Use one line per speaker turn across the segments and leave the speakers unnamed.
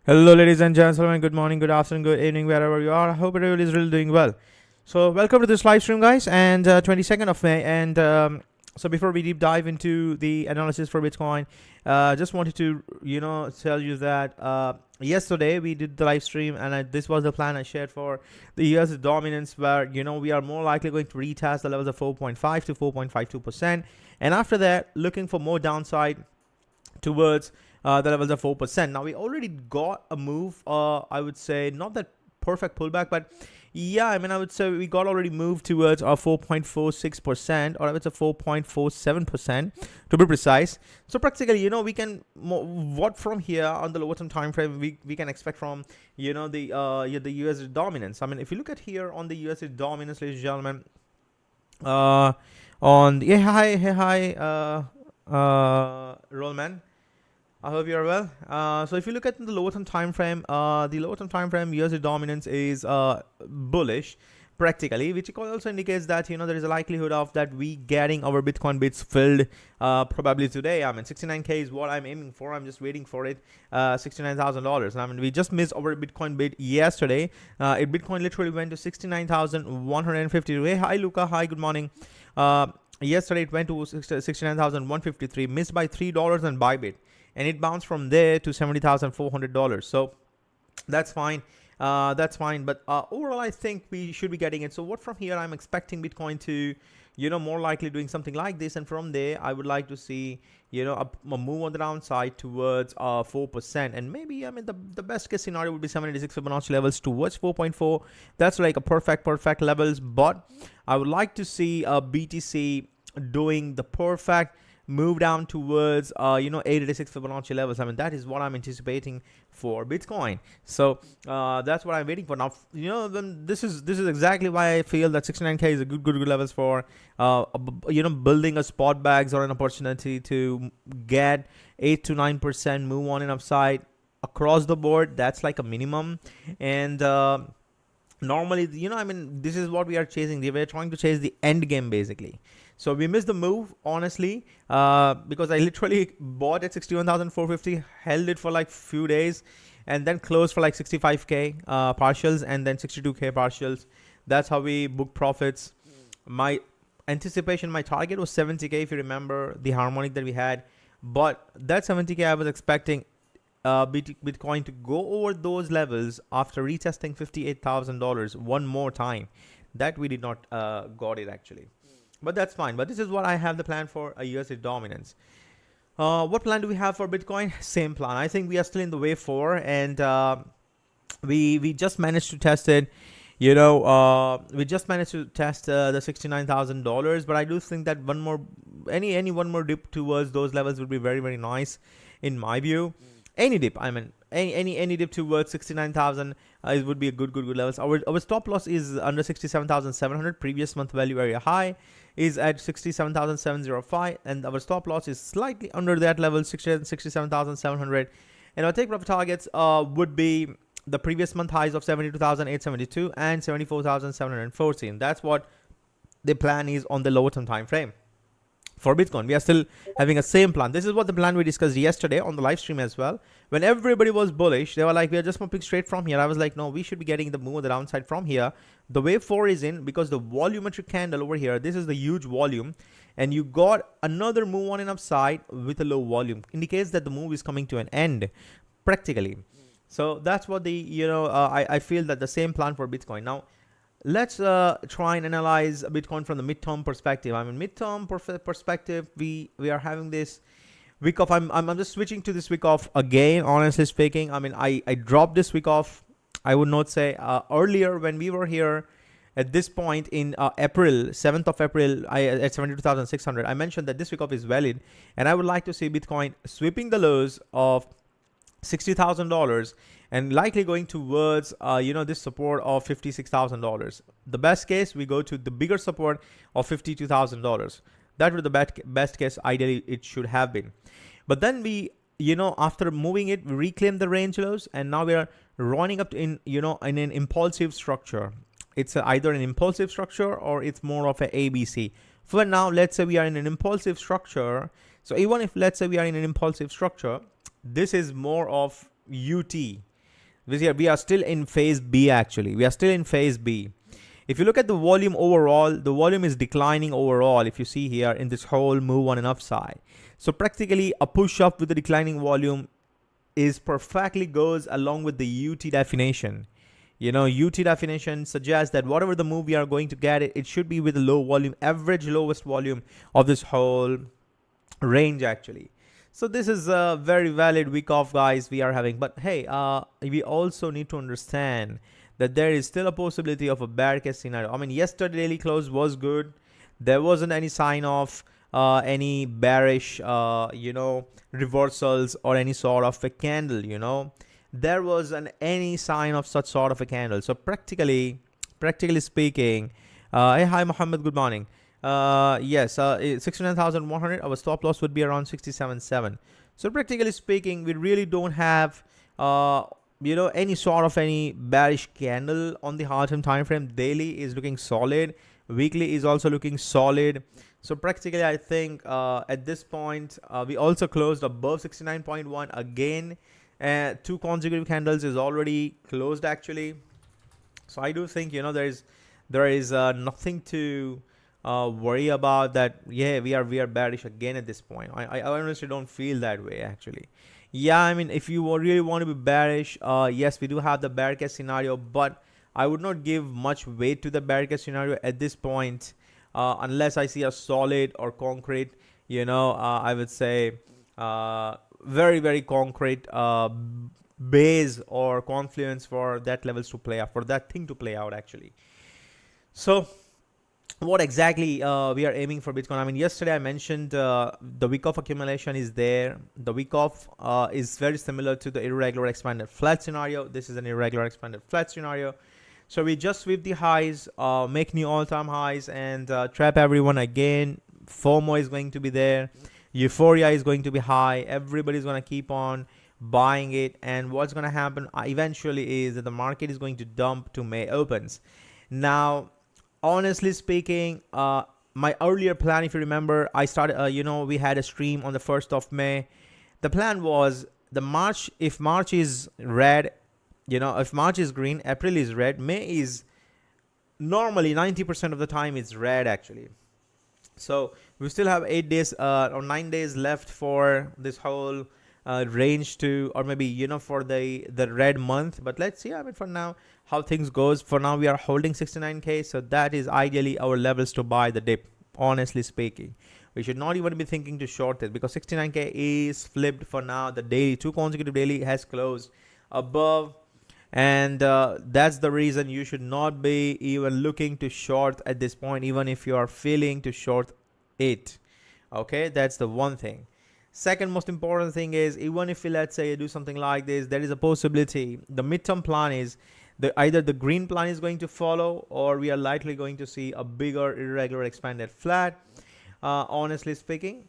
Hello, ladies and gentlemen. Good morning, good afternoon, good evening, wherever you are. I hope everybody is really doing well. So, welcome to this live stream, guys, and 22nd of May. And so, before we deep dive into the analysis for Bitcoin, just wanted to tell you that yesterday we did the live stream, and this was the plan I shared for the US dominance, where we are more likely going to retest the levels of 4.5 to 4.52%, and after that, looking for more downside towards the levels of 4%. Now we already got a move. I would say not that perfect pullback, but yeah, I would say we got already moved towards our 4.46%, or I would say 4.47% to be precise. So practically, we can what from here on the lower term time frame we can expect from the US dominance. If you look at here on the US dominance, ladies and gentlemen, on the hey hi Rollman. I hope you're well. So if you look at the lower term time frame, USD dominance is bullish practically, which also indicates that there is a likelihood of that we getting our Bitcoin bits filled probably today. 69K is what I'm aiming for. I'm just waiting for it. $69,000. We just missed our Bitcoin bid yesterday. Bitcoin literally went to 69,152. Hey, hi Luca. Hi, good morning. Yesterday it went to 69,153, missed by $3 on Bybit. And it bounced from there to $70,400. So that's fine. But overall, I think we should be getting it. So what from here, I'm expecting Bitcoin to, more likely doing something like this. And from there, I would like to see, a move on the downside towards 4%. And maybe, the best case scenario would be 76 Fibonacci levels towards 4.4. That's like a perfect levels. But I would like to see BTC doing the perfect move down towards 886 Fibonacci levels. That is what I'm anticipating for Bitcoin. So that's what I'm waiting for. Now then this is exactly why I feel that 69K is a good levels for building a spot bags or an opportunity to get 8 to 9% move on and upside across the board. That's like a minimum. And normally, this is what we are chasing. We're trying to chase the end game basically. So we missed the move, honestly, because I literally bought at 61,450, held it for like few days, and then closed for like 65K partials and then 62K partials. That's how we booked profits. My anticipation, my target was 70K, if you remember the harmonic that we had. But that 70K, I was expecting Bitcoin to go over those levels after retesting $58,000 one more time. That we did not got it actually. But that's fine. But this is what I have the plan for a USD dominance. What plan do we have for Bitcoin? Same plan. I think we are still in the wave 4, and we just managed to test it. We just managed to test the $69,000. But I do think that one more dip towards those levels would be very nice, in my view. Any dip, any dip towards 69,000 it would be a good levels. Our stop loss is under 67,700. Previous month value area high is at 67,705, and our stop loss is slightly under that level, 67,700. And our take profit targets would be the previous month highs of 72,872 and 74,714. That's what the plan is on the lower term time frame. For Bitcoin, we are still having a same plan. This is what the plan we discussed yesterday on the live stream as well. When everybody was bullish, they were like, we are just pumping straight from here. I was like, no, we should be getting the move on the downside from here. The wave 4 is in because the volumetric candle over here, this is the huge volume, and you got another move on an upside with a low volume. Indicates that the move is coming to an end practically. So that's what the, I feel that the same plan for Bitcoin. Now, let's try and analyze Bitcoin from the midterm perspective. Midterm perspective, we are having this week off. I'm just switching to this week off again, honestly speaking. I dropped this week off, I would not say earlier when we were here at this point in April, 7th of April, at 72,600. I mentioned that this week off is valid, and I would like to see Bitcoin sweeping the lows of $60,000 and likely going towards this support of $56,000. The best case, we go to the bigger support of $52,000. That would the best case. Ideally it should have been, but then we after moving it, we reclaim the range lows, and now we are running up in in an impulsive structure. It's either an impulsive structure or it's more of a ABC. For now, let's say we are in an impulsive structure. So even if let's say we are in an impulsive structure, this is more of UT. We are still in phase B actually. We are still in phase B. If you look at the volume overall, the volume is declining overall, if you see here in this whole move on an upside. So practically a push up with the declining volume is perfectly goes along with the UT definition. You know, UT definition suggests that whatever the move we are going to get, it should be with a low volume, average lowest volume of this whole range actually. So this is a very valid week off, guys, we are having. But hey, we also need to understand that there is still a possibility of a bear case scenario. I mean, yesterday daily close was good. There wasn't any sign of any bearish, reversals or any sort of a candle, There wasn't any sign of such sort of a candle. So practically speaking, hey, hi, Mohammed, good morning. Yes, 69,100, our stop loss would be around 67.7. So practically speaking, we really don't have any sort of any bearish candle on the hard-term time frame. Daily is looking solid, weekly is also looking solid. So practically I think at this point we also closed above 69.1 again. 2 consecutive candles is already closed actually. So I do think there is nothing to worry about that. Yeah, we are bearish again at this point. I honestly don't feel that way actually. Yeah, I mean, if you really want to be bearish, yes, we do have the bear case scenario, but I would not give much weight to the bear case scenario at this point unless I see a solid or concrete, I would say very, very concrete base or confluence for that levels to play out, for that thing to play out actually. So what exactly we are aiming for Bitcoin? I mean, yesterday I mentioned the week of accumulation is there. The week of is very similar to the irregular expanded flat scenario. This is an irregular expanded flat scenario. So we just sweep the highs, make new all-time highs, and trap everyone again. FOMO is going to be there. Euphoria is going to be high. Everybody's going to keep on buying it. And what's going to happen eventually is that the market is going to dump to May opens. Now, honestly speaking, my earlier plan, if you remember, I started, we had a stream on the 1st of May. The plan was if March is red, if March is green, April is red, May is normally 90% of the time it's red actually. So we still have 8 days or 9 days left for this whole range to, or maybe, for the red month. But let's see, I mean, for now, how things goes. For now, we are holding 69K. So that is ideally our levels to buy the dip, honestly speaking. We should not even be thinking to short it because 69K is flipped for now. The daily, 2 consecutive daily has closed above. And that's the reason you should not be even looking to short at this point, even if you are feeling to short it. Okay, that's the one thing. Second most important thing is, even if we, let's say, do something like this, there is a possibility the midterm plan is either the green plan is going to follow, or we are likely going to see a bigger irregular expanded flat. Honestly speaking,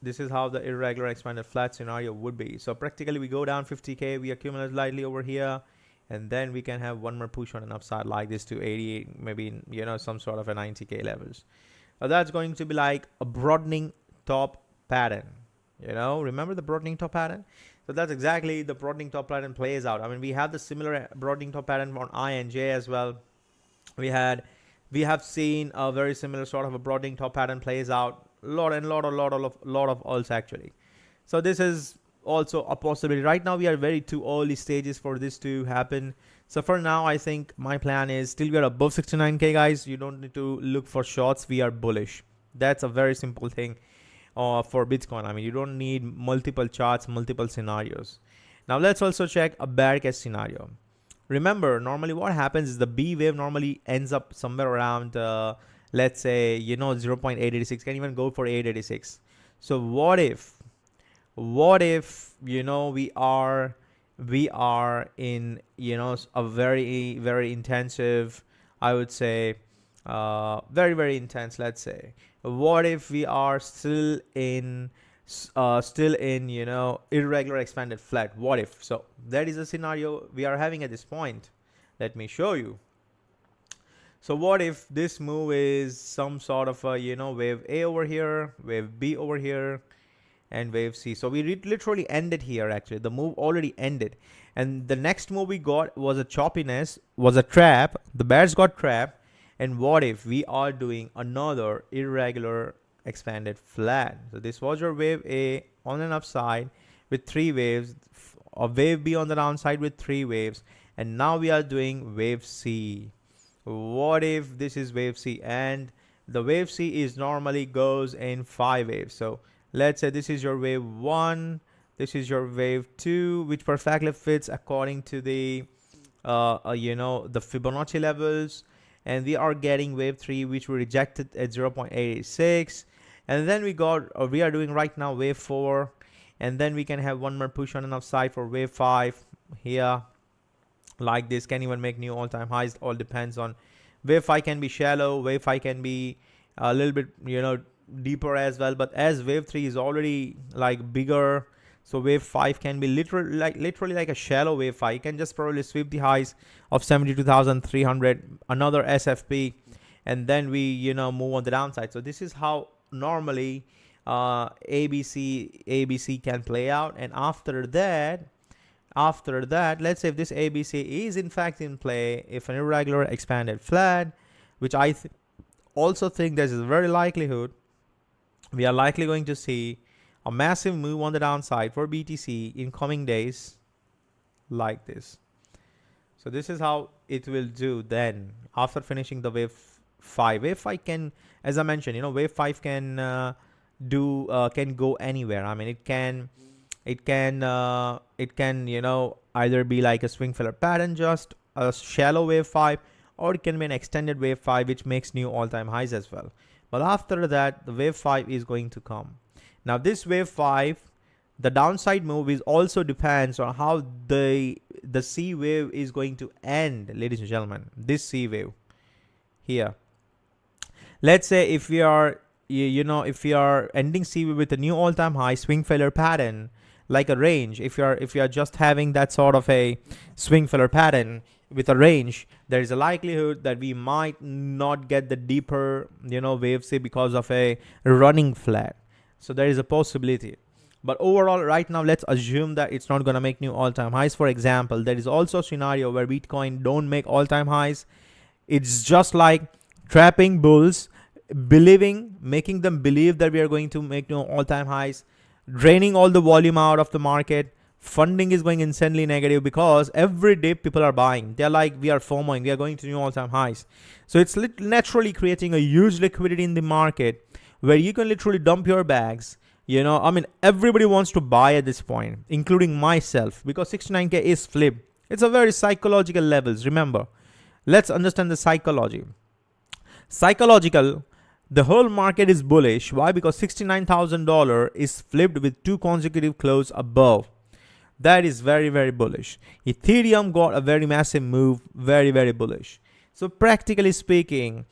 this is how the irregular expanded flat scenario would be. So practically we go down 50K, we accumulate slightly over here, and then we can have one more push on an upside like this to 80, maybe, some sort of a 90K levels. That's going to be like a broadening top pattern. Remember the broadening top pattern? So that's exactly the broadening top pattern plays out. I mean, we have the similar broadening top pattern on I and J as well. We have seen a very similar sort of a broadening top pattern plays out a lot of alts actually. So this is also a possibility. Right now we are very too early stages for this to happen. So for now, I think my plan is still we are above 69K, guys. You don't need to look for shorts. We are bullish. That's a very simple thing for Bitcoin. I mean, you don't need multiple charts, multiple scenarios. Now let's also check a bear case scenario. Remember, normally what happens is the B wave normally ends up somewhere around, let's say, 0.886, can even go for 886. So what if we are in a very, very intensive, I would say, very, very intense, let's say. What if we are still in irregular expanded flat? What if? So that is a scenario we are having at this point. Let me show you. So what if this move is some sort of a wave A over here, wave B over here, and wave C. So we literally ended here. Actually, the move already ended, and the next move we got was a choppiness, was a trap. The bears got trapped, and what if we are doing another irregular expanded flat? So this was your wave A on an upside with 3 waves, a wave B on the downside with 3 waves, and now we are doing wave C. What if this is wave C, and the wave C is normally goes in 5 waves? So let's say this is your wave 1, this is your wave 2, which perfectly fits according to the the Fibonacci levels, and we are getting wave 3, which we rejected at 0.86, and then we are doing right now wave 4, and then we can have one more push on an upside for wave 5 here, like this. Can even make new all-time highs. All depends on wave 5. Can be shallow, wave 5 can be a little bit deeper as well, but as wave 3 is already like bigger, so wave 5 can be literally like a shallow wave 5. You can just probably sweep the highs of 72,300, another SFP, and then we move on the downside. So this is how normally ABC can play out. And after that, let's say if this ABC is in fact in play, if an irregular expanded flat, which I also think there's a very likelihood, we are likely going to see a massive move on the downside for BTC in coming days like this. So this is how it will do then after finishing the wave 5. Wave 5 can, as I mentioned, wave 5 can can go anywhere. I mean, it can either be like a swing filler pattern, just a shallow wave 5, or it can be an extended wave 5, which makes new all-time highs as well. But after that, the wave 5 is going to come. Now this wave 5, the downside move is also depends on how the C wave is going to end, ladies and gentlemen. This C wave here, let's say if we are if we are ending C wave with a new all-time high swing failure pattern, like a range, if you are just having that sort of a swing filler pattern with a range, there is a likelihood that we might not get the deeper wave C because of a running flat. So there is a possibility. But overall, right now, let's assume that it's not going to make new all-time highs. For example, there is also a scenario where Bitcoin don't make all-time highs. It's just like trapping bulls, making them believe that we are going to make new all-time highs, draining all the volume out of the market. Funding is going insanely negative because every day people are buying. They're like, we are FOMOing, we are going to new all-time highs. So it's naturally creating a huge liquidity in the market where you can literally dump your bags. I mean, everybody wants to buy at this point, including myself, because 69K is flipped. It's a very psychological levels. Remember, let's understand the psychology. The whole market is bullish. Why? Because $69,000 is flipped with 2 consecutive close above. That is very, very bullish. Ethereum got a very massive move, very, very bullish. So practically speaking,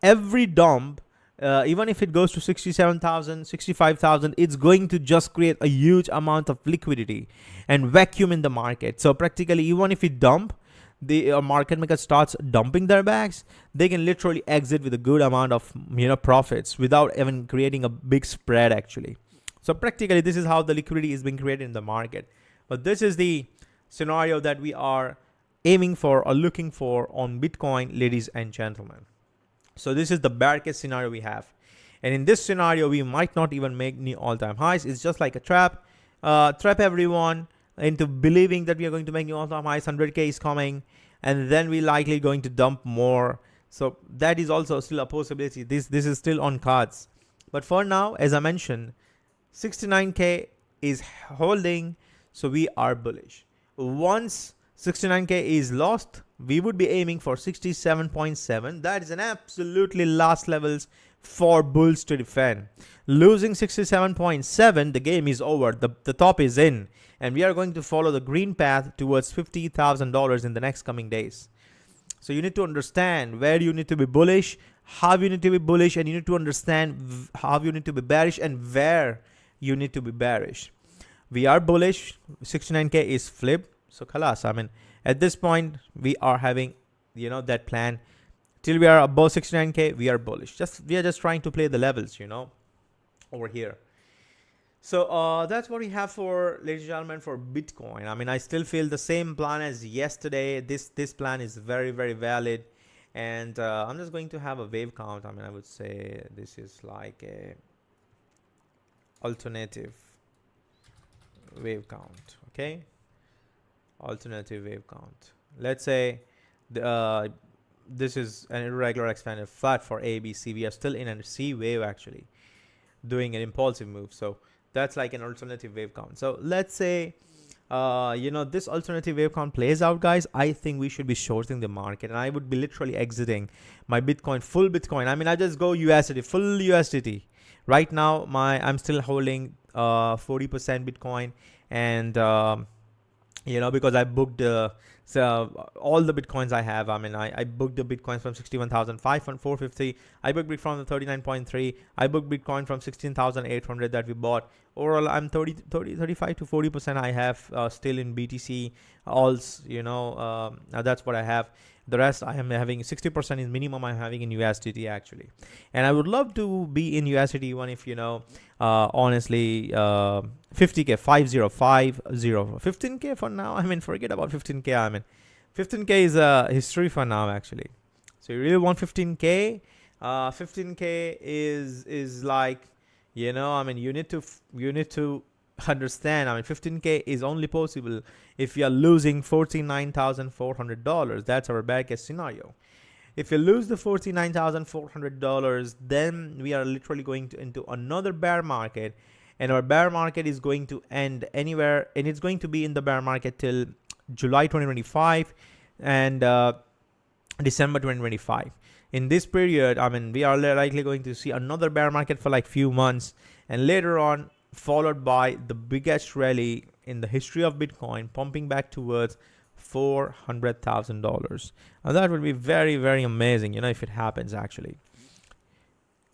every dump, even if it goes to 67,000, 65,000, it's going to just create a huge amount of liquidity and vacuum in the market. So practically, even if you dump, the market maker starts dumping their bags, they can literally exit with a good amount of profits without even creating a big spread actually. So practically, this is how the liquidity is being created in the market. But this is the scenario that we are aiming for or looking for on Bitcoin, ladies and gentlemen. So this is the bear case scenario we have. And in this scenario, we might not even make new all-time highs. It's just like a trap. Trap everyone into believing that we are going to make new all-time highs. 100K is coming. And then we're likely going to dump more. So that is also still a possibility. This is still on cards. But for now, as I mentioned, 69K is holding. So we are bullish. Once 69K is lost, we would be aiming for 67.7. That is an absolutely last levels for bulls to defend. Losing 67.7, the game is over. The top is in. And we are going to follow the green path towards $50,000 in the next coming days. So you need to understand where you need to be bullish, how you need to be bullish, and you need to understand how you need to be bearish and where you need to be bearish. We are bullish. 69K is flipped. So khalas, I mean, at this point, we are having, that plan. Till we are above 69K, we are bullish. We are just trying to play the levels, over here. So that's what we have for, ladies and gentlemen, for Bitcoin. I mean, I still feel the same plan as yesterday. This plan is very, very valid. And I'm just going to have a wave count. I mean, I would say this is like a alternative wave count. Okay, alternative wave count. Let's say the, this is an irregular expanded flat for ABC. We are still in a C wave actually, doing an impulsive move. So that's like an alternative wave count. So let's say this alternative wave count plays out, guys. I think we should be shorting the market, and I would be literally exiting my Bitcoin, full Bitcoin. I mean, I just go USDT, full USDT. Right now, I'm still holding 40% Bitcoin, and because I booked all the Bitcoins I have. I mean, I booked the Bitcoins from 61,450. I booked Bitcoin from 39.3. I booked Bitcoin from 16,800 that we bought. Overall, I'm 35 to 40% I have still in BTC. Alls, that's what I have. The rest I am having 60% is minimum I'm having in USDT actually. And I would love to be in USDT even if, honestly, 50K, 15K for now. I mean, forget about 15K. I mean, 15K is history for now actually. So you really want 15K? 15K is like, I mean, you need to understand. I mean, 15K is only possible if you are losing $49,400. That's our bad case scenario. If you lose the $49,400, then we are literally going into another bear market, and our bear market is going to end anywhere, and it's going to be in the bear market till July 2025 and December 2025. In this period, I mean, we are likely going to see another bear market for like few months, and later on followed by the biggest rally in the history of Bitcoin, pumping back towards $400,000. Now that would be very, very amazing, if it happens actually.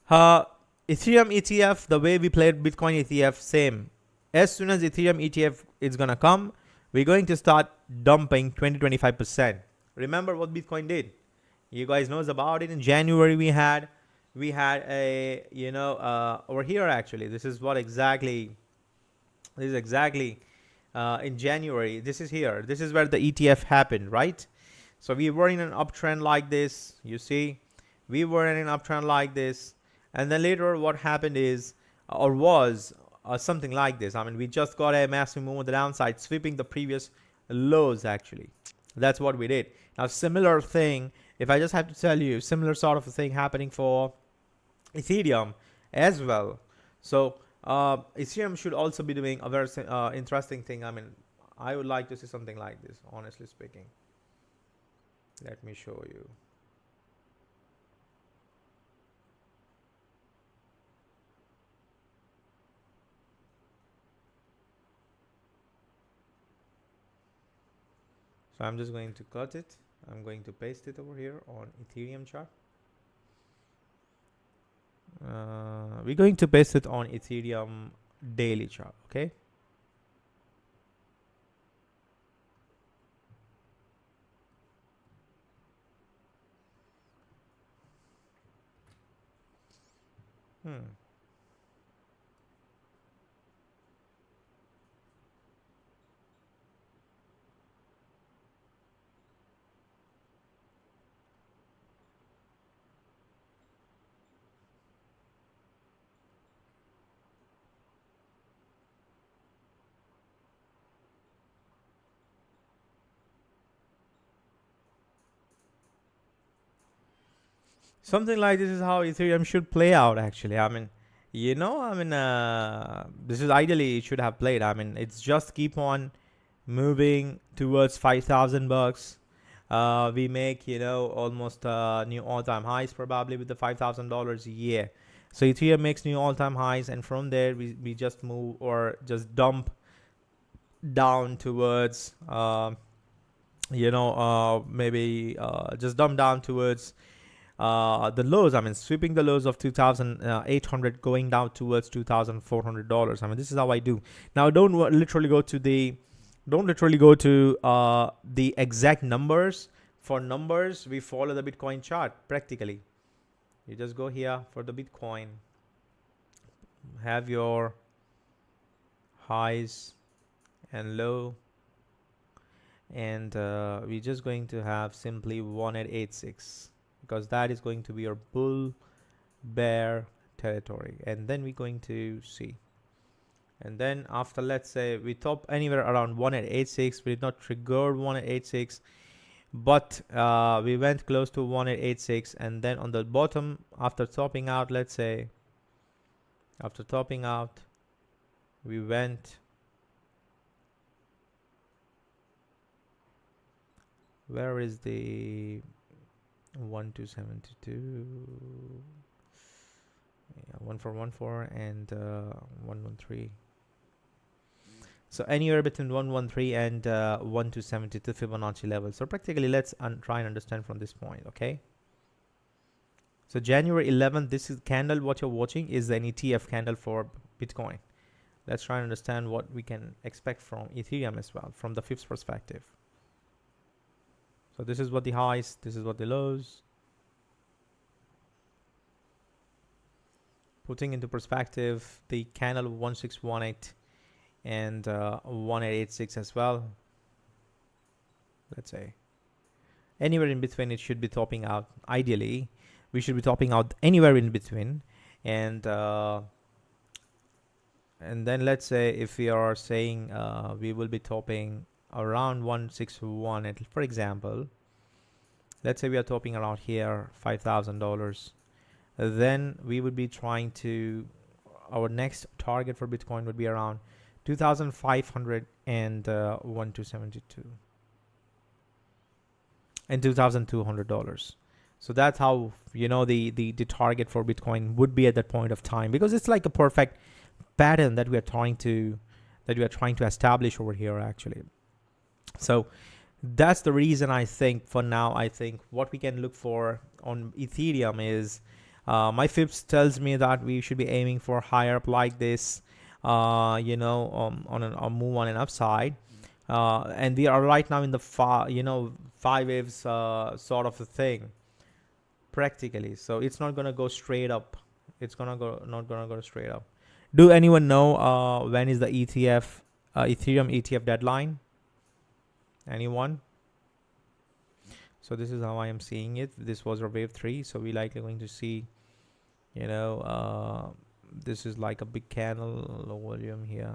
Ethereum ETF, the way we played Bitcoin ETF, same. As soon as Ethereum ETF is gonna come, we're going to start dumping 20-25%. Remember what Bitcoin did? You guys knows about it. In January we had a over here actually. This is exactly in January. This is here. This is where the ETF happened, right? So we were in an uptrend like this. You see, we were in an uptrend like this, and then later what happened is, or was something like this. I mean, we just got a massive move on the downside, sweeping the previous lows actually. That's what we did. Now, similar thing, if I just have to tell you, similar sort of a thing happening for Ethereum as well. So Ethereum should also be doing a very interesting thing. I mean, I would like to see something like this, honestly speaking. Let me show you. So I'm just going to cut it. I'm going to paste it over here on Ethereum chart. We're going to paste it on Ethereum daily chart, okay? Something like this is how Ethereum should play out actually. I mean, this is ideally it should have played. I mean, it's just keep on moving towards $5,000. We make, almost new all-time highs probably with the $5,000 a year. So Ethereum makes new all-time highs, and from there we just move or just dump down towards maybe just dump down towards the lows. I mean, sweeping the lows of 2,800 going down towards $2,400. I mean, this is how I do. Now, don't literally go to the exact numbers. For numbers, we follow the Bitcoin chart practically. You just go here for the Bitcoin, have your highs and low, and we're just going to have simply 1886 because that is going to be your bull bear territory, and then we're going to see. And then after, let's say we top anywhere around 1886, we did not trigger 1886, but we went close to 1886, and then on the bottom, after topping out, let's say after topping out, we went, where is the 1272? Yeah, 1414 and 113. So anywhere between 113 and 1272 Fibonacci level. So practically, let's try and understand from this point, okay? So January 11th, this is candle, what you're watching is an ETF candle for Bitcoin. Let's try and understand what we can expect from Ethereum as well, from the fifth perspective. So this is what the highs, this is what the lows. Putting into perspective the candle of 1618 and 1886 as well. Let's say anywhere in between, it should be topping out. Ideally, we should be topping out anywhere in between, and then let's say if we are saying we will be topping around 161, for example, let's say we are topping around here $5,000, then we would be trying to, our next target for Bitcoin would be around 2,500 and 1272 and $2,200. So that's how, you know, the target for Bitcoin would be at that point of time, because it's like a perfect pattern that we are trying to establish over here actually. So that's the reason I think for now, I think what we can look for on Ethereum is my Fibs tells me that we should be aiming for higher up like this, you know, on a move on an upside, and we are right now in the five waves sort of a thing practically. So it's not gonna go straight up. It's not gonna go straight up. Do anyone know when is the Ethereum ETF deadline? Anyone? So this is how I am seeing it. This was our wave 3, so we likely going to see, you know, this is like a big candle, low volume here.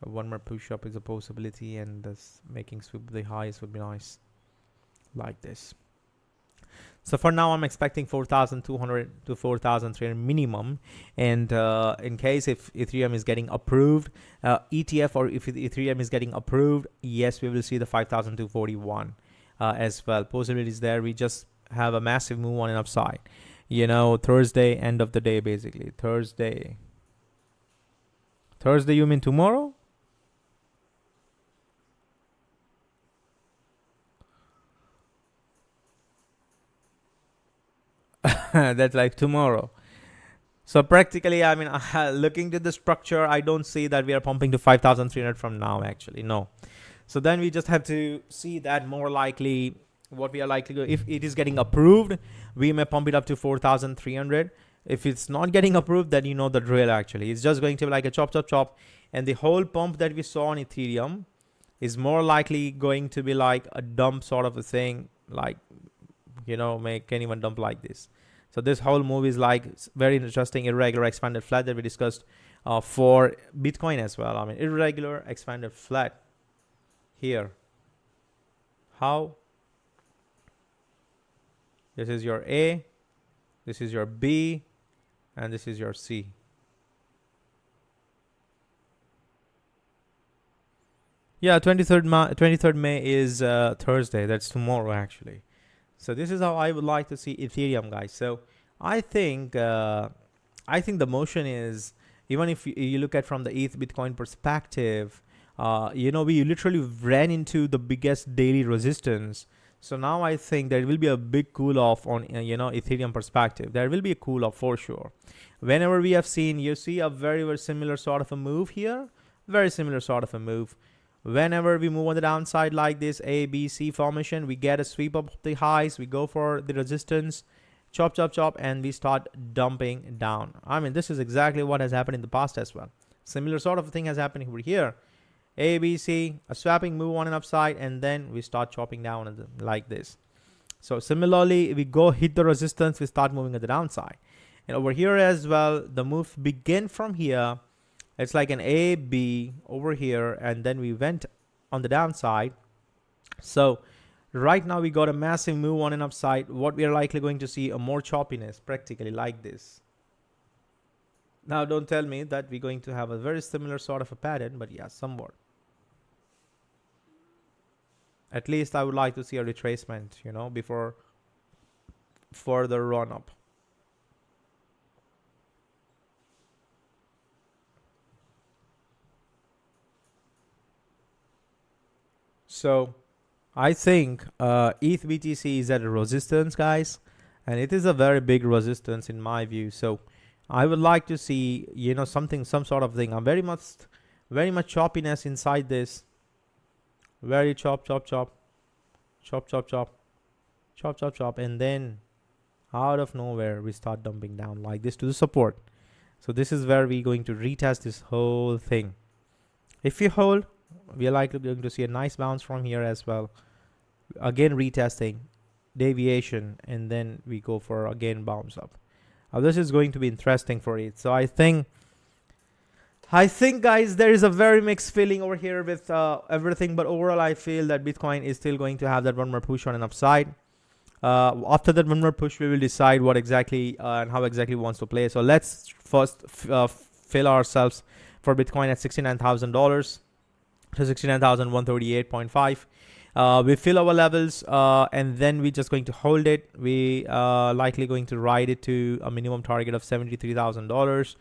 One more push up is a possibility, and this making sweep the highs would be nice, like this. So for now, I'm expecting 4,200 to 4,300 minimum, and in case if Ethereum is getting approved, ETF, or if Ethereum is getting approved, yes, we will see the 5,241 as well. Possibilities there. We just have a massive move on an upside. You know, Thursday, end of the day, basically. Thursday, you mean tomorrow? That's like tomorrow. So practically, I mean, looking to the structure, I don't see that we are pumping to 5,300 from now, actually. No. So then we just have to see that more likely what we are likely to, if it is getting approved, we may pump it up to 4,300. If it's not getting approved, then you know the drill actually. It's just going to be like a chop, chop, chop. And the whole pump that we saw on Ethereum is more likely going to be like a dump sort of a thing, like, you know, can even dump like this. So this whole move is like very interesting, irregular expanded flat that we discussed for Bitcoin as well. I mean, irregular expanded flat here. How? This is your A, this is your B, and this is your C. Yeah, 23rd May is Thursday. That's tomorrow actually. So this is how I would like to see Ethereum, guys. So I think the motion is, even if you look at from the ETH Bitcoin perspective, you know, we literally ran into the biggest daily resistance. So now I think there will be a big cool off on, you know, Ethereum perspective. There will be a cool off for sure. Whenever we have seen, you see a very, very similar sort of a move here, very similar sort of a move. Whenever we move on the downside like this A, B, C formation, we get a sweep up the highs, we go for the resistance, chop, chop, chop, and we start dumping down. I mean, this is exactly what has happened in the past as well. Similar sort of thing has happened over here. A, B, C, a swapping move on and upside, and then we start chopping down like this. So similarly, we go hit the resistance, we start moving at the downside. And over here as well, the move begin from here. It's like an A, B over here, and then we went on the downside. So right now we got a massive move on and upside. What we are likely going to see a more choppiness, practically like this. Now don't tell me that we're going to have a very similar sort of a pattern, but yeah, somewhat. At least I would like to see a retracement, you know, before further run up. So I think ETH BTC is at a resistance, guys, and it is a very big resistance in my view. So I would like to see, you know, some sort of thing. I'm very much choppiness inside this. Very chop, chop, chop, chop, chop, chop, chop, chop, chop, and then out of nowhere we start dumping down like this to the support. So this is where we're going to retest this whole thing. If we hold, we are likely going to see a nice bounce from here as well. Again retesting, deviation, and then we go for again bounce up. Now this is going to be interesting for it. So I think guys, there is a very mixed feeling over here with everything, but overall I feel that Bitcoin is still going to have that one more push on an upside. After that one more push, we will decide what exactly and how exactly we want to play. So let's first fill ourselves for Bitcoin at $69,000. So 69,138.5. We fill our levels and then we're just going to hold it. We likely going to ride it to a minimum target of $73,000.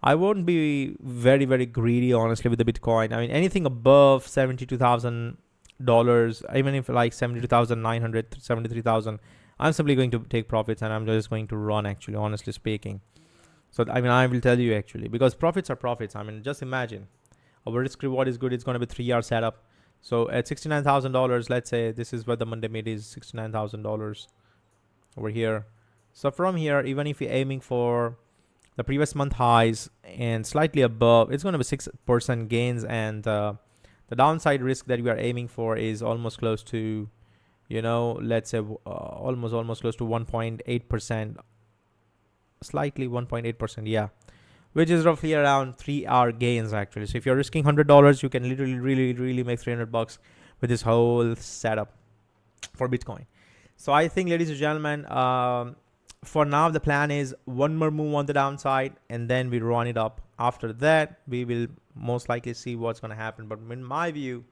I won't be very greedy, honestly, with the Bitcoin. I mean, anything above $72,000, even if like 72,900, 73,000, I'm simply going to take profits and I'm just going to run, actually, honestly speaking. So I mean, I will tell you actually, because profits are profits. I mean, just imagine. Our risk reward is good. It's going to be 3-year setup. So at $69,000, let's say this is where the Monday mid is, $69,000 over here. So from here, even if you're aiming for the previous month highs and slightly above, it's going to be 6% gains. And the downside risk that we are aiming for is almost close to, you know, let's say almost close to 1.8%, slightly 1.8%. Yeah. Which is roughly around 3-hour gains actually. So if you're risking $100, you can literally really make $300 with this whole setup for Bitcoin. So I think, ladies and gentlemen, for now the plan is one more move on the downside and then we run it up. After that, we will most likely see what's going to happen. But in my view,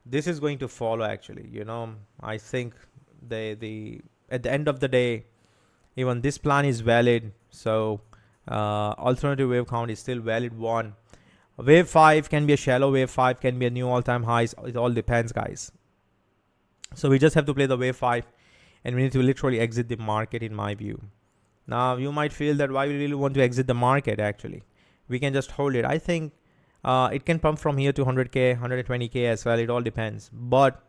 this is going to follow actually. You know, I think at the end of the day, even this plan is valid. So alternative wave count is still valid one. Wave 5 can be a shallow, wave 5 can be a new all-time highs. It all depends, guys. So we just have to play the wave 5 and we need to literally exit the market in my view. Now you might feel that why we really want to exit the market actually. We can just hold it. I think it can pump from here to 100k, 120k as well. It all depends. But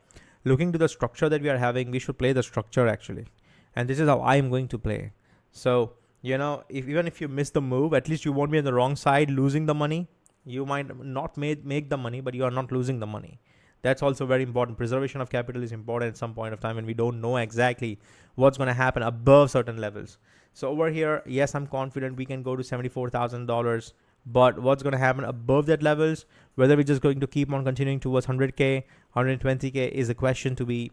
looking to the structure that we are having, we should play the structure actually. And this is how I am going to play. So you know, even if you miss the move, at least you won't be on the wrong side losing the money. You might not make the money, but you are not losing the money. That's also very important. Preservation of capital is important at some point of time, and we don't know exactly what's going to happen above certain levels. So over here, yes, I'm confident we can go to $74,000, but what's going to happen above that levels, whether we're just going to keep on continuing towards 100k, 120k is a question to be,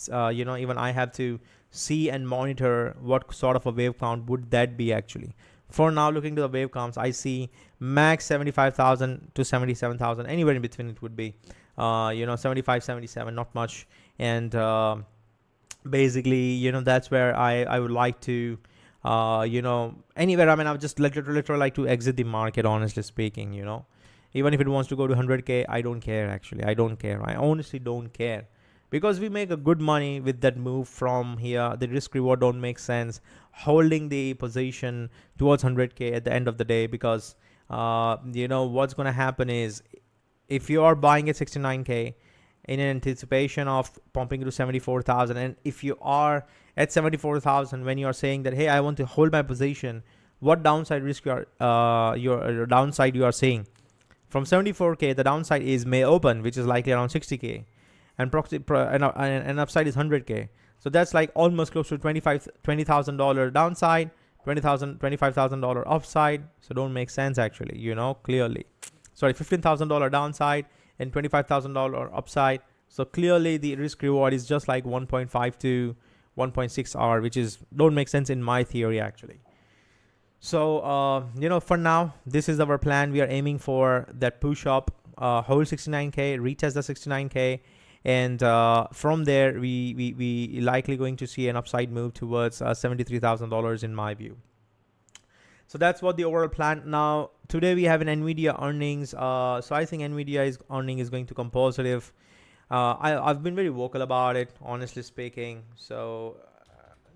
you know, even I have to see and monitor what sort of a wave count would that be actually. For now, looking to the wave counts, I see max 75,000 to 77,000, anywhere in between it would be, you know, 75, 77, not much. And basically, you know, that's where I would like to, you know, anywhere. I mean, I would just literally like to exit the market, honestly speaking, you know, even if it wants to go to 100k, I don't care actually. I don't care. I honestly don't care. Because we make a good money with that move from here. The risk reward don't make sense holding the position towards 100k at the end of the day, because you know what's going to happen is if you are buying at 69k in anticipation of pumping to 74,000, and if you are at 74,000, when you are saying that, hey, I want to hold my position, what downside risk your downside you are saying? From 74K, the downside is may open, which is likely around 60K, and and upside is 100K. So that's like almost close to $20,000 downside, $25,000 upside. So don't make sense actually, clearly. Sorry, $15,000 downside and $25,000 upside. So clearly the risk reward is just like 1.5 to 1.6 R, which is don't make sense in my theory actually. So for now, this is our plan. We are aiming for that push up, hold 69K, retest the 69K, and from there we likely going to see an upside move towards $73,000 in my view. So that's what the overall plan. Now today we have an Nvidia earnings. So I think Nvidia earning is going to come positive. I've been very vocal about it, honestly speaking. So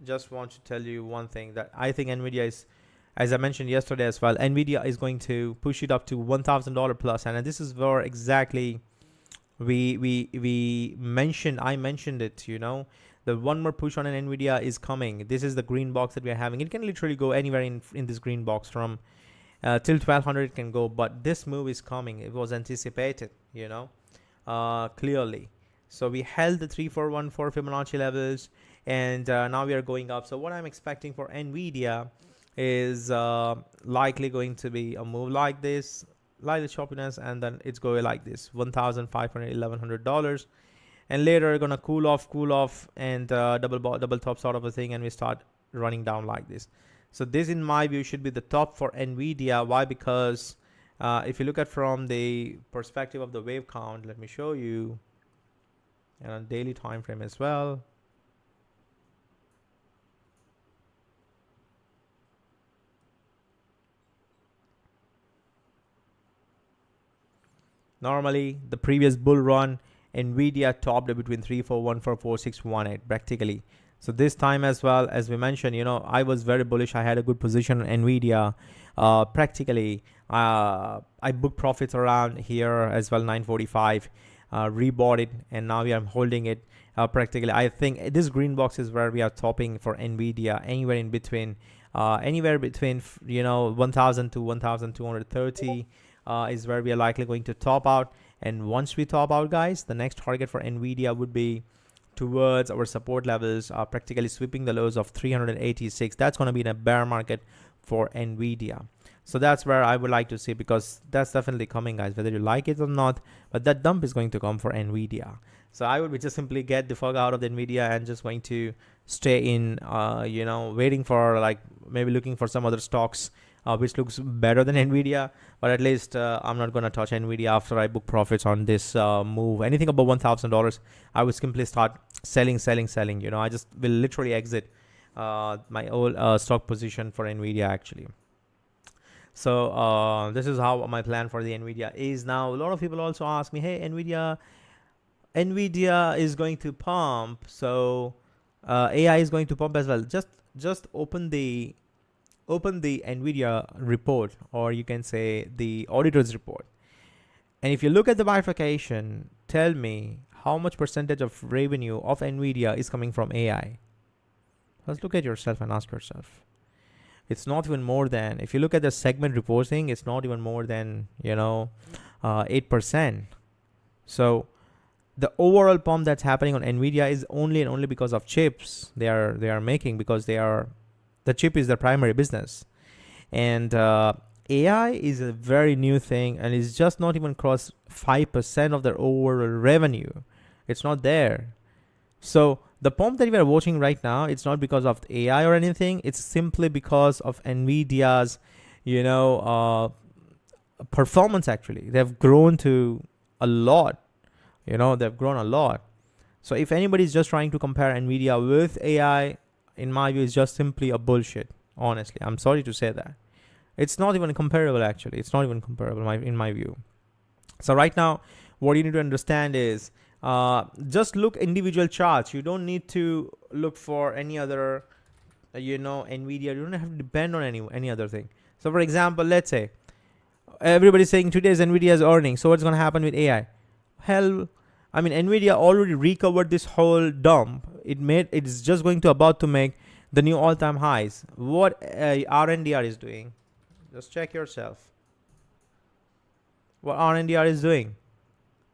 just want to tell you one thing, that I think Nvidia is, as I mentioned yesterday as well, Nvidia is going to push it up to $1,000 plus, and this is where exactly I mentioned it. The one more push on an Nvidia is coming. This is the green box that we are having. It can literally go anywhere in this green box from till 1200 it can go, but this move is coming. It was anticipated, clearly. So we held the 3414 Fibonacci levels, and now we are going up. So what I'm expecting for Nvidia is likely going to be a move like this, like the choppiness, and then it's going like this, $1,500, $1,100, and later gonna cool off and double top sort of a thing, and we start running down like this. So this in my view should be the top for Nvidia. Why? Because if you look at from the perspective of the wave count, let me show you, and on daily time frame as well. Normally, the previous bull run, Nvidia topped between 34144618 practically. So this time as well, as we mentioned, I was very bullish. I had a good position on Nvidia. Practically, I booked profits around here as well, 945. Rebought it, and now we are holding it. Practically, I think this green box is where we are topping for Nvidia, anywhere between 1,000 to 1,230. Is where we are likely going to top out. And once we top out, guys, the next target for Nvidia would be towards our support levels, practically sweeping the lows of 386. That's going to be in a bear market for Nvidia. So that's where I would like to see, because that's definitely coming, guys, whether you like it or not, but that dump is going to come for Nvidia. So I would just simply get the fuck out of the Nvidia and just going to stay in, waiting for, like, maybe looking for some other stocks which looks better than Nvidia, but at least I'm not going to touch Nvidia after I book profits on this move. Anything above $1,000, I would simply start selling. I just will literally exit my old stock position for Nvidia actually. So this is how my plan for the Nvidia is. Now a lot of people also ask me, hey, Nvidia is going to pump, so AI is going to pump as well. Just open the Nvidia report, or you can say the auditor's report, and if you look at the bifurcation, tell me how much percentage of revenue of Nvidia is coming from AI. Let's look at yourself and ask yourself. It's not even more than, if you look at the segment reporting, it's not even more than 8%. So the overall pump that's happening on Nvidia is only and only because of chips they are making, because the chip is their primary business. And AI is a very new thing, and it's just not even crossed 5% of their overall revenue. It's not there. So the pump that we are watching right now, it's not because of AI or anything. It's simply because of Nvidia's, performance actually. They've grown to a lot. They've grown a lot. So if anybody's just trying to compare Nvidia with AI, in my view, it's just simply a bullshit. Honestly, I'm sorry to say that. It's not even comparable actually. It's not even comparable in my view. So right now, what you need to understand is just look individual charts. You don't need to look for any other, Nvidia. You don't have to depend on any other thing. So for example, let's say everybody's saying today's Nvidia's earnings. So what's going to happen with AI? Hell, I mean, Nvidia already recovered this whole dump. it's just going to about to make the new all-time highs. What RNDR is doing, just check yourself. What RNDR is doing.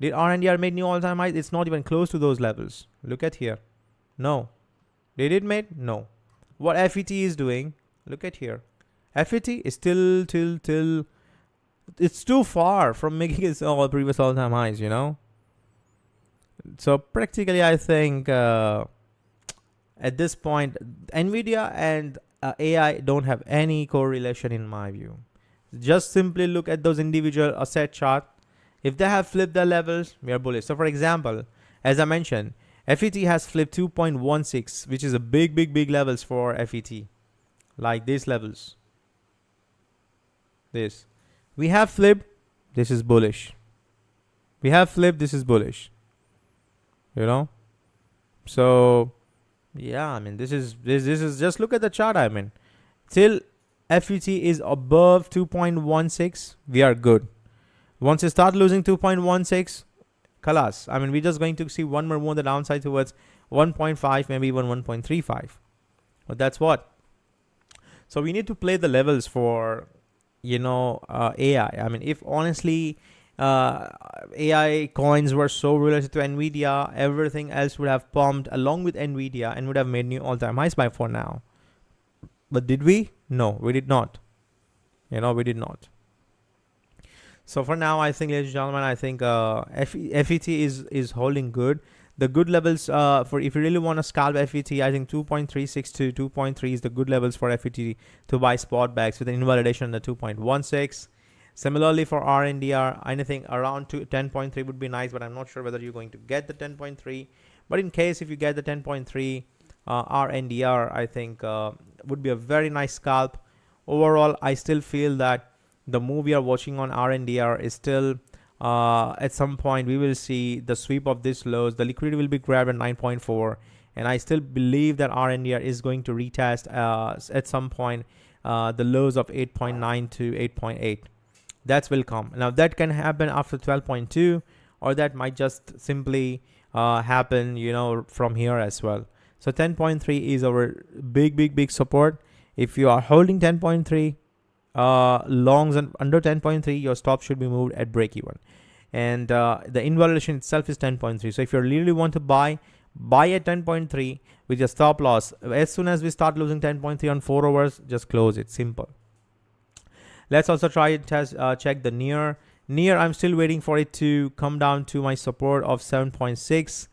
Did RNDR make new all-time highs? It's not even close to those levels. Look at here. No. Did it make? No. What FET is doing? Look at here. FET is still it's too far from making its all previous all-time highs, you know. So practically, I think at this point, Nvidia and AI don't have any correlation in my view. Just simply look at those individual asset chart. If they have flipped their levels, we are bullish. So for example, as I mentioned, FET has flipped 2.16, which is a big levels for FET, like these levels. This. We have flipped, this is bullish. We have flipped, this is bullish. You know? So yeah, I mean, this is just look at the chart. I mean, till FET is above 2.16, we are good. Once you start losing 2.16, kalas. I mean, we're just going to see one more move on the downside towards 1.5, maybe even 1.35. But that's what. So we need to play the levels for, you know, AI. I mean, if honestly AI coins were so related to Nvidia, everything else would have pumped along with Nvidia and would have made new all-time highs by for now. But did we? No, we did not. You know, we did not. So for now, I think, ladies and gentlemen, I think FET is holding good. The good levels for if you really want to scalp FET, I think 2.36 to 2.3 is the good levels for FET to buy spot bags with an invalidation in the 2.16. Similarly for RNDR, anything around 10.3 would be nice, but I'm not sure whether you're going to get the 10.3. But in case if you get the 10.3 RNDR, I think would be a very nice scalp. Overall, I still feel that the move we are watching on RNDR is still at some point we will see the sweep of these lows. The liquidity will be grabbed at 9.4, and I still believe that RNDR is going to retest at some point the lows of 8.9 to 8.8. That will come. Now that can happen after 12.2, or that might just simply happen, you know, from here as well. So 10.3 is our big support. If you are holding 10.3 longs and under 10.3, your stop should be moved at break even, and the invalidation itself is 10.3. so if you really want to buy at 10.3 with your stop loss, as soon as we start losing 10.3 on 4 hours, just close it. Simple. Let's also try and check the near. I'm still waiting for it to come down to my support of 7.6.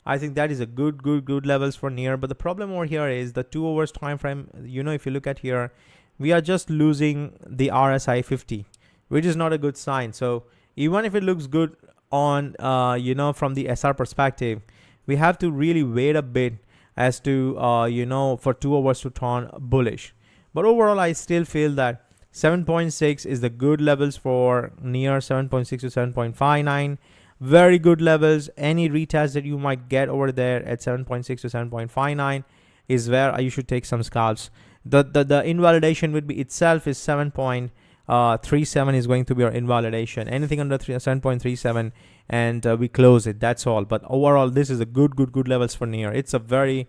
I think that is a good levels for near. But the problem over here is the 2 hours time frame. You know, if you look at here, we are just losing the RSI 50, which is not a good sign. So even if it looks good on you know, from the SR perspective, we have to really wait a bit as to you know, for 2 hours to turn bullish. But overall, I still feel that 7.6 is the good levels for near. 7.6 to 7.59, very good levels. Any retest that you might get over there at 7.6 to 7.59 is where you should take some scalps. The invalidation would be itself is 7.37 is going to be our invalidation. Anything under 7.37 and we close it. That's all. But overall, this is a good levels for near. It's a very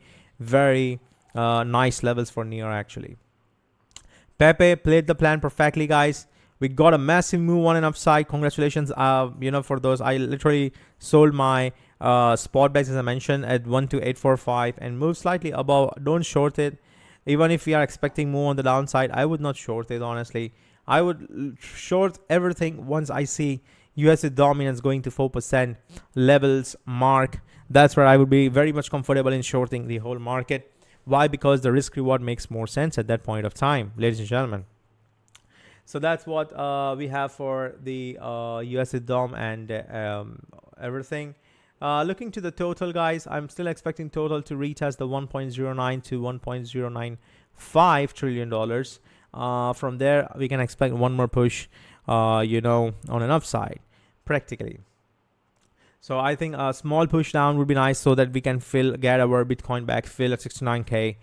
nice levels for near actually. Pepe played the plan perfectly, guys. We got a massive move on an upside. Congratulations, you know, for those. I literally sold my spot bags, as I mentioned, at 12845 and moved slightly above. Don't short it. Even if we are expecting more on the downside, I would not short it, honestly. I would short everything once I see USD dominance going to 4% levels mark. That's where I would be very much comfortable in shorting the whole market. Why? Because the risk reward makes more sense at that point of time, ladies and gentlemen. So that's what we have for the USD DOM and everything. Looking to the total, guys, I'm still expecting total to retest the 1.09 to 1.095 trillion dollars. From there, we can expect one more push, you know, on an upside, practically. So I think a small push down would be nice so that we can get our Bitcoin back, fill at 69K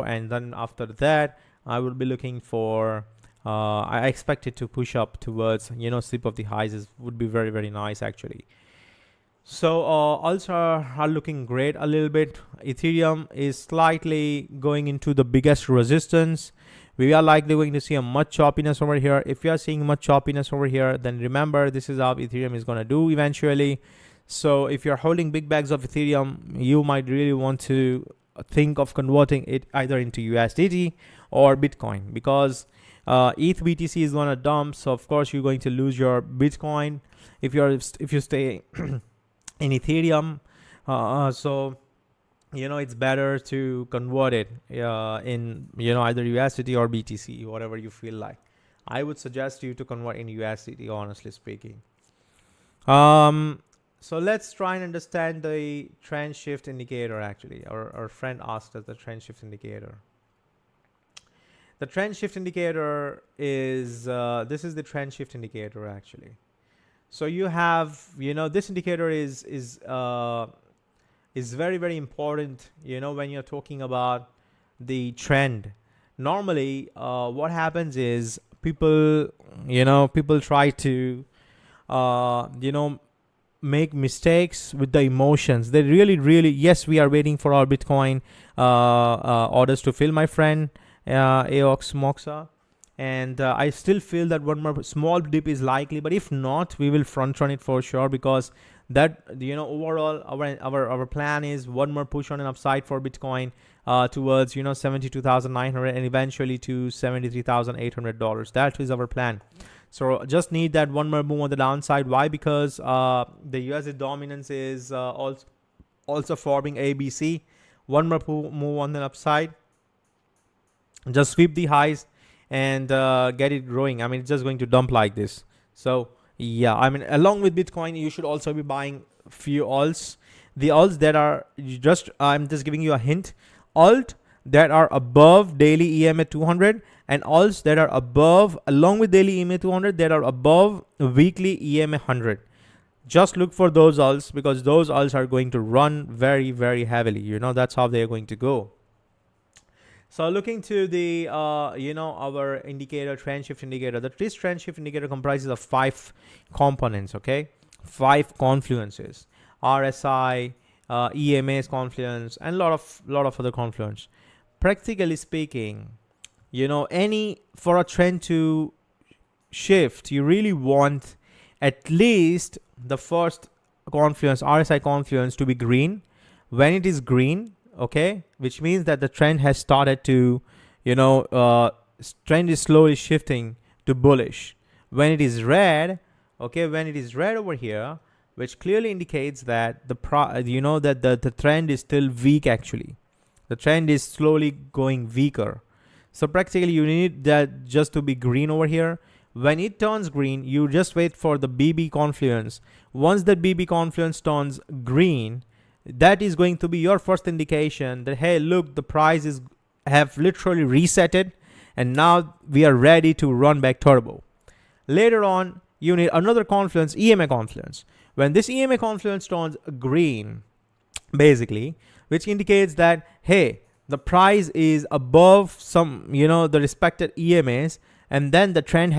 and then after that, I will be looking for, I expect it to push up towards, you know, slip of the highs would be very nice actually. So also are looking great a little bit. Ethereum is slightly going into the biggest resistance. We are likely going to see a much choppiness over here. If you are seeing much choppiness over here, then remember this is how Ethereum is going to do eventually. So if you're holding big bags of Ethereum, you might really want to think of converting it either into USDT or Bitcoin, because ETH BTC is going to dump. So of course you're going to lose your Bitcoin if you stay in Ethereum. So it's better to convert it in either USDT or BTC, whatever you feel like. I would suggest you to convert in USDT, honestly speaking. So let's try and understand the trend shift indicator. Actually, our friend asked us the trend shift indicator. The trend shift indicator is this is the trend shift indicator actually. So you have this indicator is very, very important when you're talking about the trend. Normally what happens is people try to make mistakes with the emotions. They really, yes, we are waiting for our Bitcoin orders to fill, my friend Aox Moxa, and I still feel that one more small dip is likely, but if not, we will front run it for sure, because that overall our plan is one more push on an upside for Bitcoin towards 72,900 and eventually to $73,800. That is our plan. So just need that one more move on the downside. Why? Because the USD dominance is also forming ABC. One more move on the upside, just sweep the highs and get it growing. I mean, it's just going to dump like this. So yeah, I mean, along with Bitcoin, you should also be buying few alts. The alts that are I'm just giving you a hint. Alt that are above daily EMA 200, and alts that are above, along with daily EMA 200, that are above weekly EMA 100. Just look for those alts, because those alts are going to run very, very heavily. That's how they're going to go. So looking to the our indicator, trend shift indicator. This trend shift indicator comprises of 5 components. Okay, 5 confluences: RSI, EMA's confluence, and lot of other confluence. Practically speaking, for a trend to shift, you really want at least the first confluence, RSI confluence, to be green. When it is green, okay, which means that the trend has started to trend is slowly shifting to bullish. When it is red, okay, when it is red over here, which clearly indicates that the trend is still weak. Actually, the trend is slowly going weaker. So practically you need that just to be green over here. When it turns green, you just wait for the BB confluence. Once the BB confluence turns green, that is going to be your first indication that, hey, look, the prices have literally resetted and now we are ready to run back turbo. Later on, you need another confluence, EMA confluence. When this EMA confluence turns green, basically, which indicates that, hey, the price is above some, the respected EMAs, and then the trend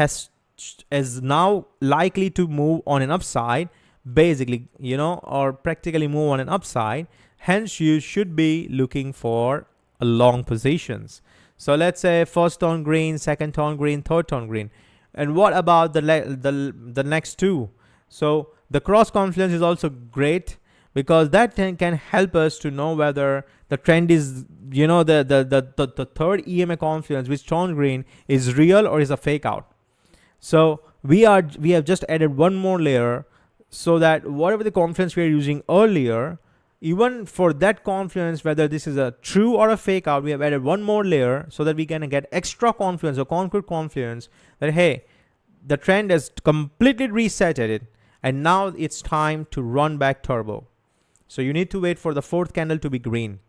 is now likely to move on an upside, basically, or practically move on an upside. Hence, you should be looking for a long positions. So let's say first turn green, second turn green, third turn green. And what about the next two? So the cross confluence is also great, because that can help us to know whether the trend is, the third EMA confluence, which turned green, is real or is a fake out. So we have just added one more layer, so that whatever the confluence we are using earlier, even for that confluence, whether this is a true or a fake out, we have added one more layer so that we can get extra confluence or concrete confluence that, hey, the trend has completely resetted it and now it's time to run back turbo. So you need to wait for the fourth candle to be green.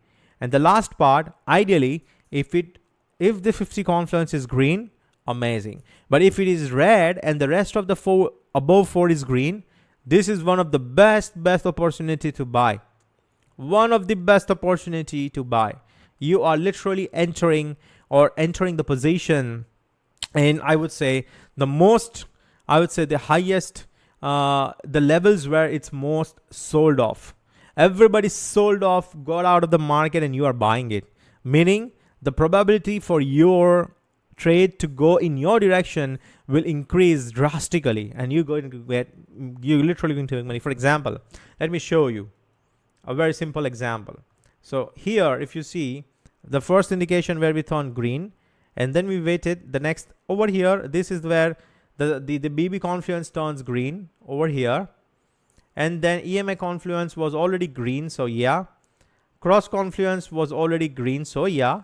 And the last part, ideally, if the 50 confluence is green, amazing. But if it is red and the rest of the above 4 is green, this is one of the best opportunity to buy. One of the best opportunity to buy. You are literally entering the position, and I would say the highest the levels where it's most sold off. Everybody sold off, got out of the market, and you are buying it. Meaning the probability for your trade to go in your direction will increase drastically, and you're literally going to make money. For example, let me show you a very simple example. So here, if you see the first indication where we turned green, and then we waited the next over here, this is where the BB confluence turns green over here, and then EMA confluence was already green, so yeah, cross confluence was already green, so yeah,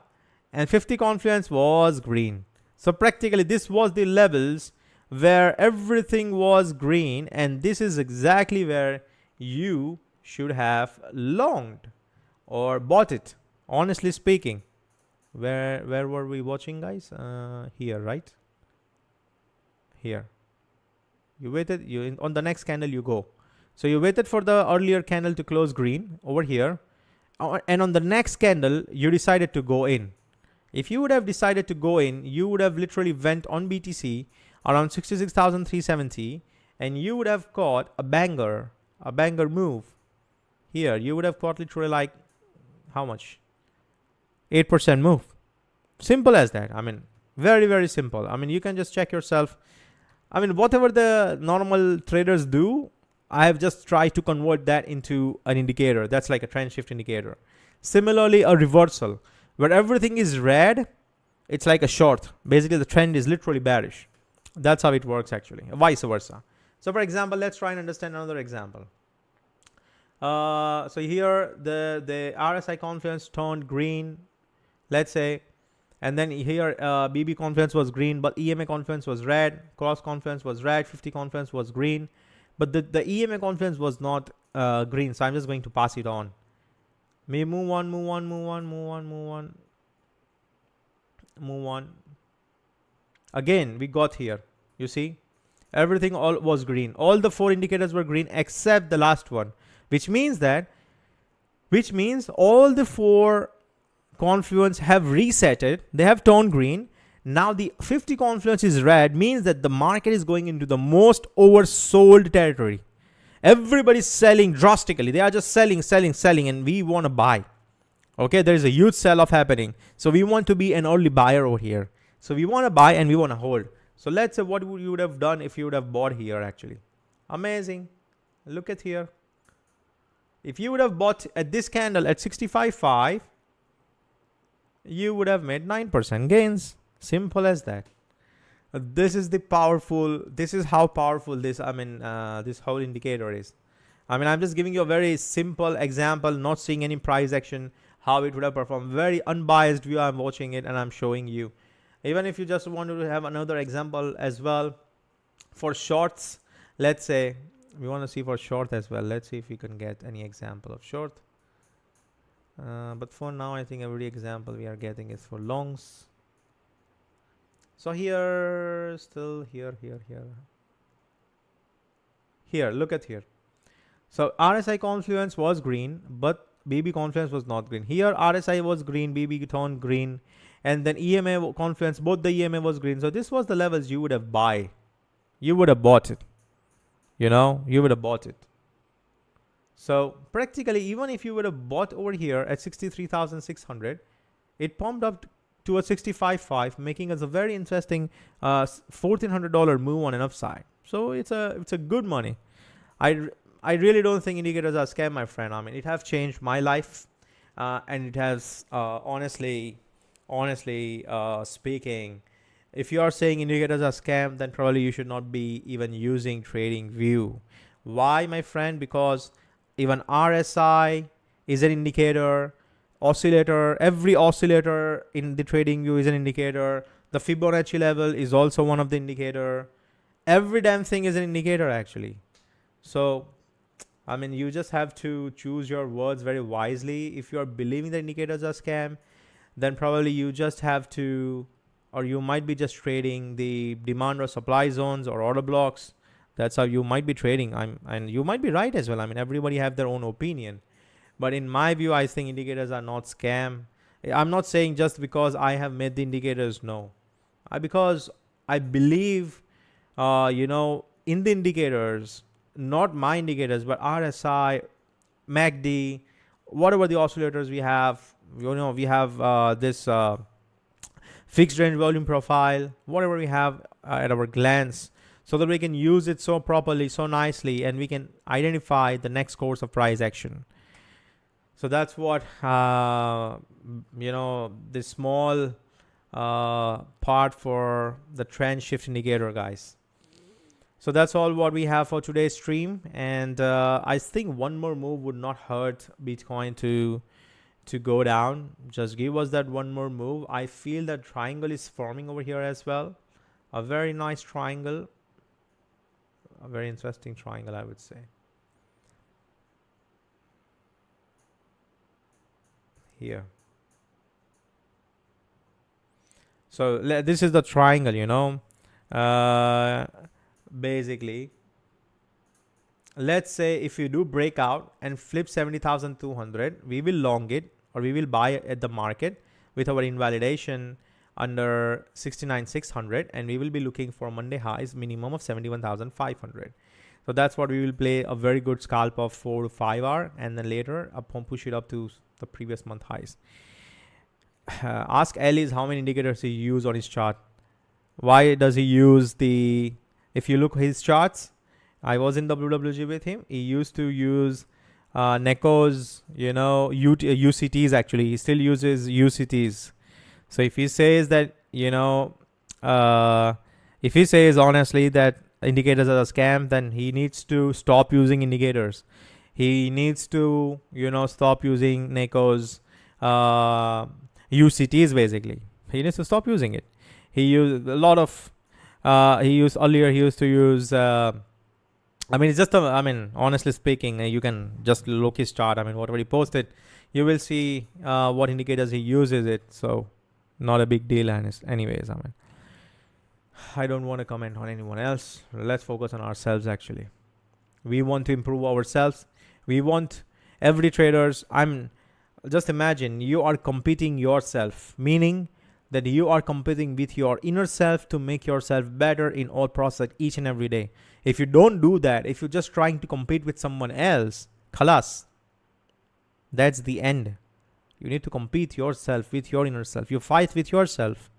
and 50 confluence was green. So practically this was the levels where everything was green, and this is exactly where you should have longed or bought it. Honestly speaking, where were we watching, guys? Here, right? Here. You waited, on the next candle you go. So you waited for the earlier candle to close green over here, and on the next candle you decided to go in. If you would have decided to go in, you would have literally went on BTC around 66,370, and you would have caught a banger move. Here, you would have caught literally like, how much? 8% move. Simple as that. I mean, very, very simple. I mean, you can just check yourself. I mean, whatever the normal traders do, I have just tried to convert that into an indicator. That's like a trend shift indicator. Similarly, a reversal where everything is red, it's like a short. Basically, the trend is literally bearish. That's how it works actually, vice versa. So for example, let's try and understand another example. So here the RSI confluence turned green, let's say, and then here BB confluence was green, but EMA confluence was red, cross confluence was red, 50 confluence was green, but the EMA confluence was not green. So I'm just going to pass it on. May move on, move on, move on, move on, move on, move on. Again, we got here. You see, everything all was green. All the 4 indicators were green except the last one, which means all the 4 confluence have resetted. They have turned green. Now the 50 confluence is red, means that the market is going into the most oversold territory. Everybody's selling drastically. They are just selling, and we want to buy. Okay, there is a huge sell-off happening. So we want to be an early buyer over here. So we want to buy and we want to hold. So let's say what you would have done if you would have bought here actually. Amazing. Look at here. If you would have bought at this candle at 65.5, you would have made 9% gains. Simple as that. This is how powerful this whole indicator is. I mean, I'm just giving you a very simple example, not seeing any price action, how it would have performed. Very unbiased view. I'm watching it and I'm showing you. Even if you just want to have another example as well for shorts, let's say we want to see for short as well. Let's see if we can get any example of short. But for now, I think every example we are getting is for longs. So here, still here. Here, look at here. So RSI confluence was green, but BB confluence was not green. Here RSI was green, BB turned green, and then EMA confluence, both the EMA was green. So this was the levels you would have buy. You would have bought it. You know, you would have bought it. So practically, even if you would have bought over here at 63,600, it pumped up to a 65.5, making us a very interesting $1,400 move on an upside. So it's a good money. I really don't think indicators are scam, my friend. I mean, it has changed my life, and it has honestly speaking, if you are saying indicators are scam, then probably you should not be even using TradingView. Why, my friend? Because even RSI is an indicator, oscillator, every oscillator in the TradingView is an indicator. The Fibonacci level is also one of the indicator. Every damn thing is an indicator actually. So I mean, you just have to choose your words very wisely. If you are believing that indicators are scam, then probably you just have to, or you might be just trading the demand or supply zones or order blocks. That's how you might be trading. And you might be right as well. I mean, everybody have their own opinion. But in my view, I think indicators are not scam. I'm not saying just because I have made the indicators, no. Because I believe, in the indicators, not my indicators, but RSI, MACD, whatever the oscillators we have, we have this fixed range volume profile, whatever we have at our glance, so that we can use it so properly, so nicely, and we can identify the next course of price action. So that's what, this small part for the trend shift indicator, guys. So that's all what we have for today's stream. And I think one more move would not hurt Bitcoin to go down. Just give us that one more move. I feel that triangle is forming over here as well. A very nice triangle. A very interesting triangle, I would say. Here. So this is the triangle, basically. Let's say if you do breakout and flip 70,200, we will long it, or we will buy at the market with our invalidation under 69,600, and we will be looking for Monday highs minimum of 71,500. So that's what we will play a very good scalp of 4 to 5 hour, and then later push it up to the previous month highs. Ask Elliot how many indicators he use on his chart. Why does he use if you look his charts, I was in WWG with him. He used to use Neco's, UCTs actually. He still uses UCTs. So if he says that, if he says honestly that indicators are a scam, then he needs to stop using indicators. He needs to, stop using Neco's UCTs basically. He needs to stop using it. He used a lot of, he used to use, it's just, honestly speaking, you can just look his chart. Whatever he posted, you will see what indicators he uses it. So not a big deal. Anyways, I don't want to comment on anyone else. Let's focus on ourselves actually. We want to improve ourselves. We want every traders. Just imagine you are competing yourself, meaning that you are competing with your inner self to make yourself better in all process each and every day. If you don't do that, if you're just trying to compete with someone else, khalas, that's the end. You need to compete yourself with your inner self. You fight with yourself.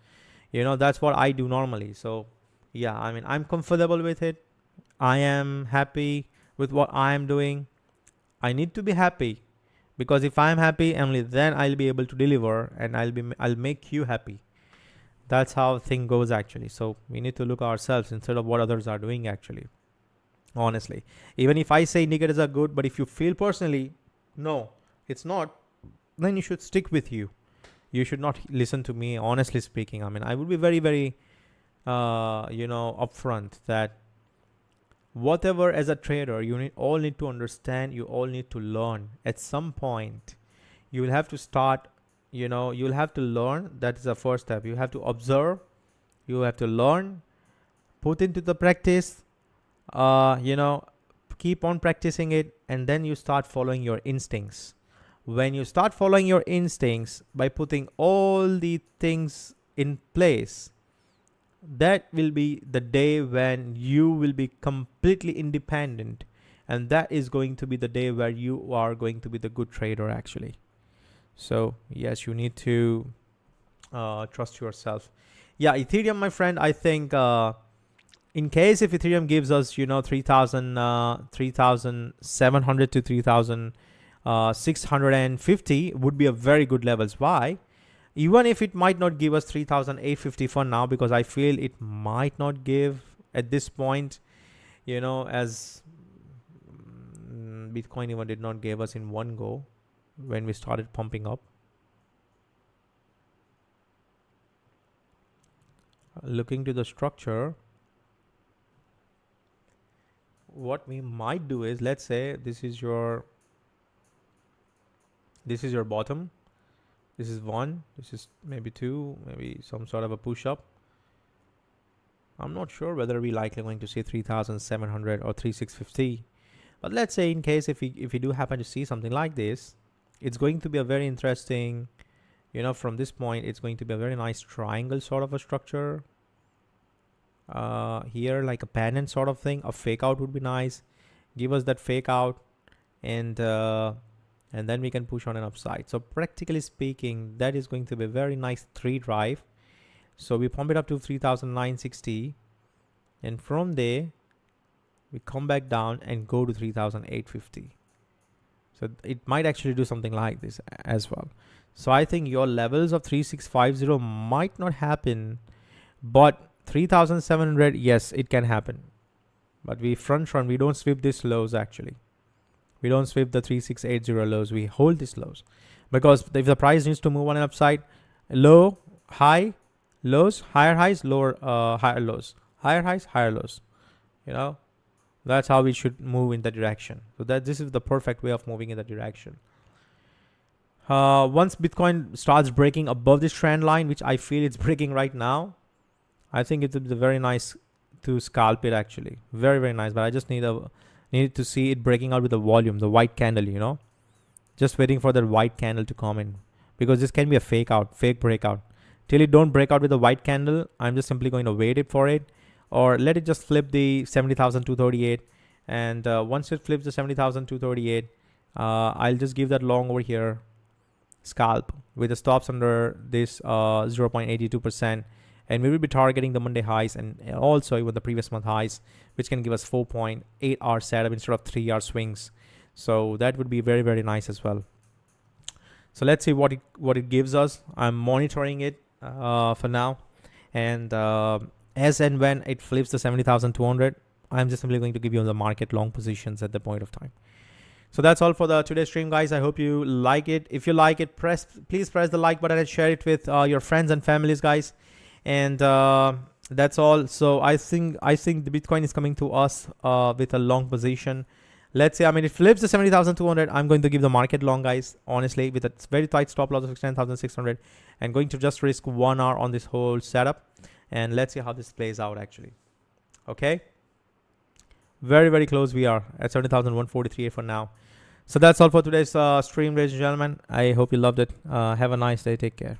That's what I do normally. So yeah, I'm comfortable with it. I am happy with what I am doing. I need to be happy, because if I'm happy, only then I'll be able to deliver, and I'll make you happy. That's how thing goes actually. So we need to look ourselves instead of what others are doing actually. Honestly, even if I say indicators are good, but if you feel personally, no, it's not, then you should stick with you. You should not listen to me, honestly speaking. I would be very, very, upfront that whatever as a trader, you all need to understand, you all need to learn. At some point, you will have to start, you'll have to learn. That is the first step. You have to observe, you have to learn, put into the practice, keep on practicing it, and then you start following your instincts. When you start following your instincts by putting all the things in place, that will be the day when you will be completely independent, and that is going to be the day where you are going to be the good trader actually. So yes, you need to trust yourself. Yeah, Ethereum, my friend, I think in case if Ethereum gives us 3,700 to 3,650 would be a very good levels. Why? Even if it might not give us 3,850 for now, because I feel it might not give at this point, as Bitcoin even did not give us in one go when we started pumping up. Looking to the structure, what we might do is, let's say this is your bottom. This is 1, this is maybe 2, maybe some sort of a push up. I'm not sure whether we're likely going to see 3,700 or 3,650. But let's say in case if we do happen to see something like this, it's going to be a very interesting, from this point, it's going to be a very nice triangle sort of a structure. Here, like a pennant sort of thing, a fake out would be nice. give us that fake out, and then we can push on an upside. So practically speaking, that is going to be a very nice 3 drive. So we pump it up to 3,960, and from there we come back down and go to 3,850. So it might actually do something like this as well. So I think your levels of 3650 might not happen, but 3,700, yes, it can happen. But we front run, we don't sweep these lows actually. We don't sweep the 3680 lows, we hold these lows. Because if the price needs to move on an upside, low, high, lows, higher highs, lower, higher lows, higher highs, higher lows. You know, that's how we should move in that direction. So this is the perfect way of moving in that direction. Once Bitcoin starts breaking above this trend line, which I feel it's breaking right now, I think it would be very nice to scalp it actually. Very, very nice. But I just need to see it breaking out with the volume, the white candle, you know. Just waiting for that white candle to come in, because this can be a fake breakout. Till it don't break out with the white candle, I'm just simply going to wait it for it, or let it just flip the 70,238. And once it flips the 70,238, I'll just give that long over here, scalp with the stops under this 0.82%, and we will be targeting the Monday highs and also even the previous month highs, which can give us 4.8 hour setup instead of 3 hour swings. So that would be very, very nice as well. So let's see what it gives us. I'm monitoring it for now, and as and when it flips the 70,200, I'm just simply going to give you the market long positions at the point of time. So that's all for the today's stream, guys. I hope you like it. If you like it, please press the like button and share it with your friends and families, guys. And that's all. So I think the Bitcoin is coming to us with a long position. Let's say, I mean, it flips the 70,200. I'm going to give the market long, guys, honestly, with a very tight stop loss of 10,600, and going to just risk 1 hour on this whole setup. And let's see how this plays out actually. Okay. Very, very close. We are at 70,143 for now. So that's all for today's stream, ladies and gentlemen. I hope you loved it. Have a nice day. Take care.